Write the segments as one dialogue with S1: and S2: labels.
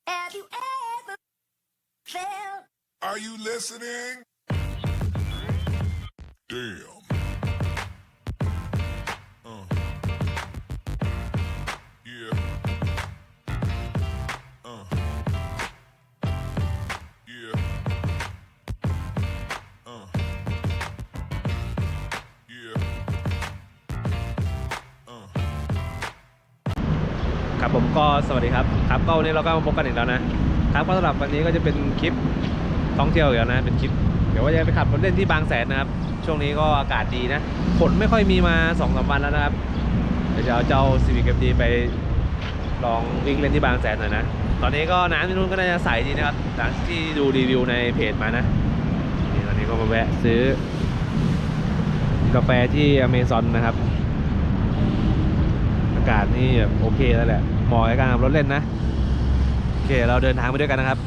S1: Have you ever felt?
S2: Are you listening? Damn. Yeah. Yeah. Yeah.
S3: ครับผมก็สวัสดีครับก็วันนี้เราก็มาพบกันอีกแล้วนะครับก็สำหรับวันนี้ก็จะเป็นคลิปท่องเที่ยวอย่างนะเป็นคลิปเดี๋ยวว่าจะไปขับรถเล่นที่บางแสนนะครับช่วงนี้ก็อากาศดีนะฝนไม่ค่อยมีมา 2-3 วันแล้วนะครับเดี๋ยวจะเอาเจ้า Civic FD ไปลองวิ่งเล่นที่บางแสนหน่อยนะตอนนี้ก็น้ำที่นู่นก็น่าจะใสดีนะครับหลังที่ดูรีวิวในเพจมานะนี่ตอนนี้ก็มาแวะซื้อกาแฟที่อเมซอนนะครับอากาศนี่แบบโอเคแล้วแหละเหมาะกับการขับรถเล่นนะโอเคเราเดินทางไปด้วยกันนะครับ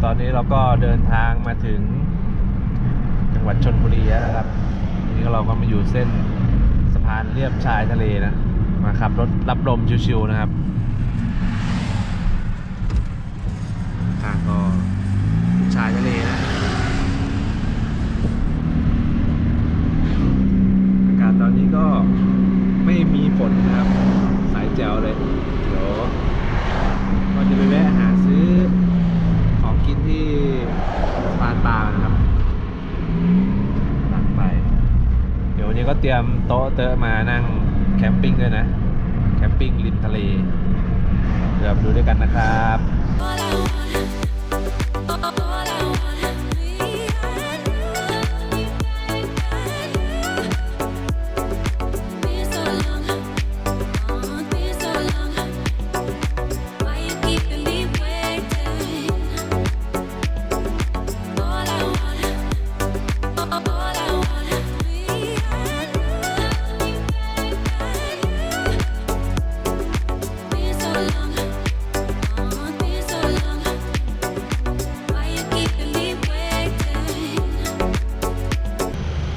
S3: ตอนนี้เราก็เดินทางมาถึงจังหวัดชลบุรีแล้วนะครับนี่เราก็มาอยู่เส้นสะพานเลียบชายทะเลนะมาขับรถรับลมชิวๆนะครับทางก็ชายทะเลนะอากาศตอนนี้ก็ไม่มีฝนนะครับสายแจ๋วเลยเดี๋ยวก็จะไปแวะหาซื้อของกินที่สะพานปลานะครับหลังไปเดี๋ยววันนี้ก็เตรียมโต๊ะเตอะมานั่งแคมปิ้งด้วยนะแคมปิ้งริมทะเลเดี๋ยวดูด้วยกันนะครับ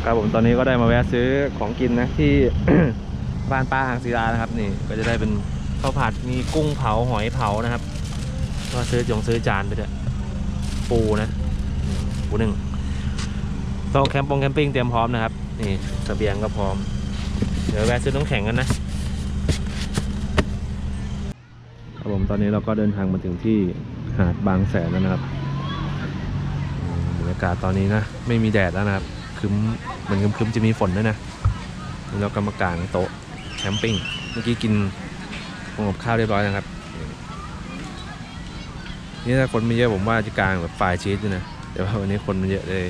S3: ครับผมตอนนี้ก็ได้มาแวะซื้อของกินนะที่ บ้านป้าหางศิลานะครับนี่ก็จะได้เป็นข้าวผัดมีกุ้งเผาหอยเผานะครับก็ซื้อจานไปด้วยปูนะปูหนึ่งโต๊ะแคมปิ้งเตรียมพร้อมนะครับนี่เสบียงก็พร้อมเดี๋ยวแวะซื้อน้ำแข็งกันนะครับผมตอนนี้เราก็เดินทางมาถึงที่หาดบางแสนแล้วนะครับบรรยากาศตอนนี้นะไม่มีแดดแล้วนะครับคืมเหมือนคืมจะมีฝนด้วยนะแล้วก็มากางโต๊ะแคมปิ้งเมื่อกี้กินกับข้าวเรียบร้อยนะครับนี่ถ้าคนไม่เยอะผมว่าจะกางแบบไฟชีสด้วยนะแต่ว่าวันนี้คนมันเยอะเลย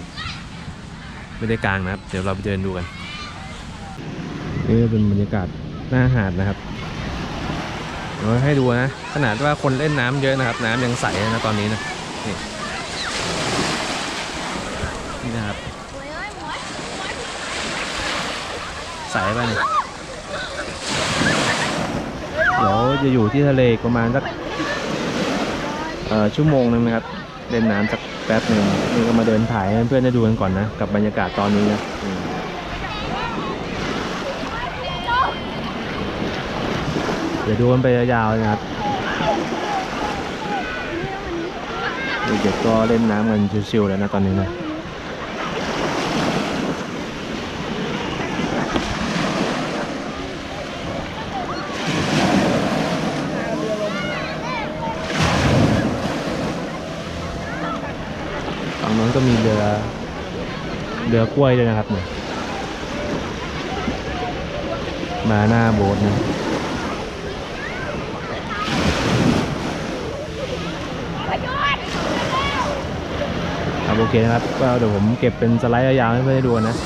S3: ไม่ได้กางนะครับเดี๋ยวเราไปเดินดูกันนี่เป็นบรรยากาศหน้าหาดนะครับเดี๋ยวให้ดูนะขนาดว่าคนเล่นน้ำเยอะนะครับน้ำยังใสนะตอนนี้นะนี่นะครับใสไปเนี่ยเดี๋ยวจะอยู่ที่ทะเลประมาณสักชั่วโมงนึงนะครับเล่นน้ำสักแป๊บหนึ่งนี่ก็มาเดินถ่ายให้เพื่อนได้ดูกันก่อนนะกับบรรยากาศตอนนี้นะเดี๋ยวดูกันไปยาวๆนะครับเด็กๆก็เล่นน้ำกันชิวๆแล้วนะตอนนี้นะฝั่งนั้นก็มีเรือกล้วยด้วยนะครับเนี่ยมาหน้าโบ๊ทนะโอเคนะครับก็เดี๋ยวผมเก็บเป็นสไลด์ยาวๆให้เพื่อนได้ดูนะ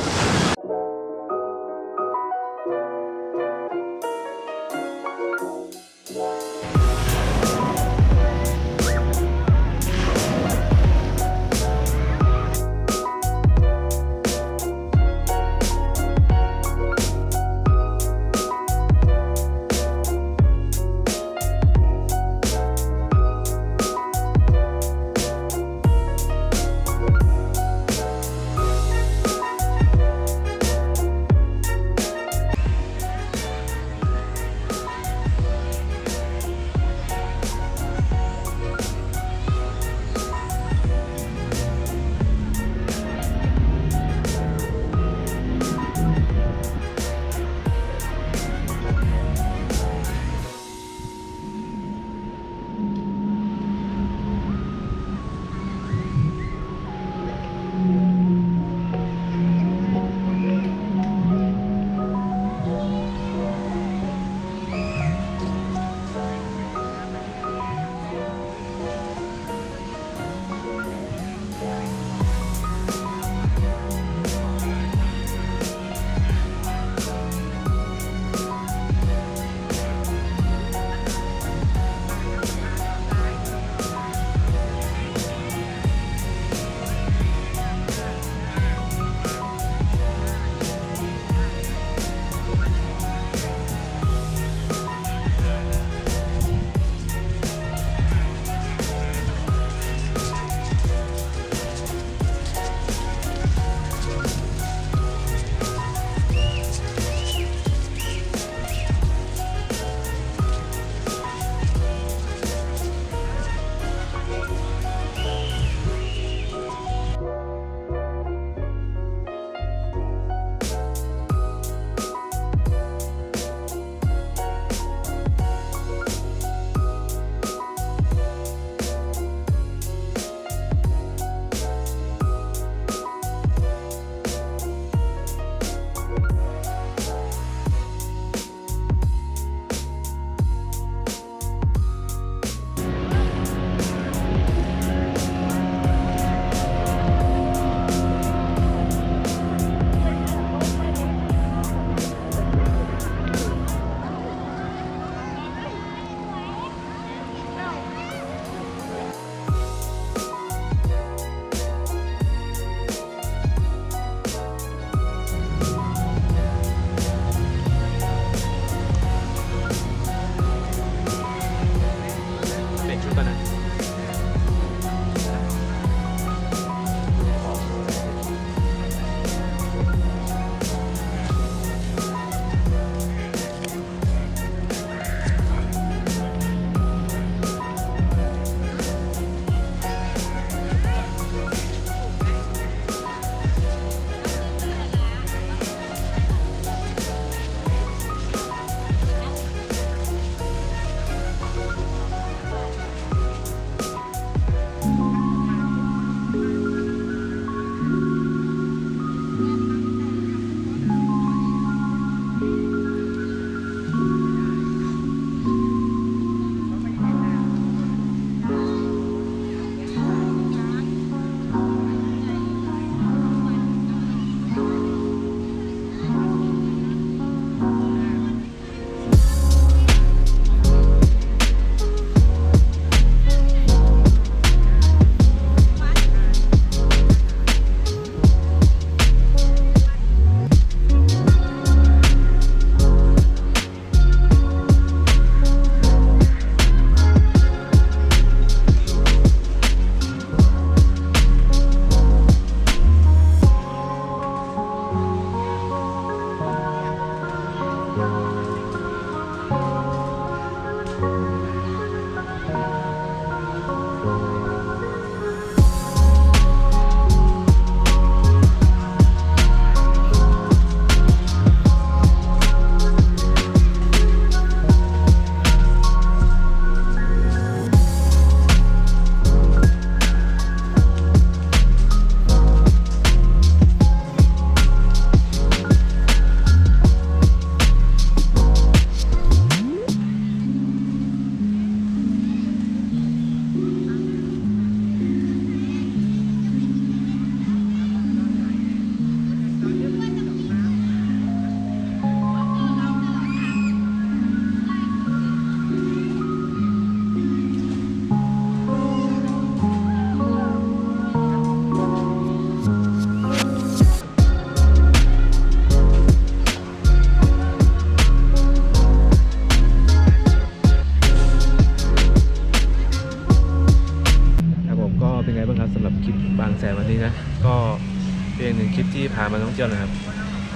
S3: ามาท่องเที่ยวนะครับ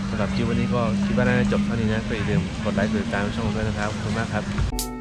S3: สำหรับคลิปวันนี้ก็คิดว่าน่าจะจบเท่านี้นะก็อย่าลืมกดไลค์กดติดตามช่องผมด้วยนะครับขอบคุณมากครับ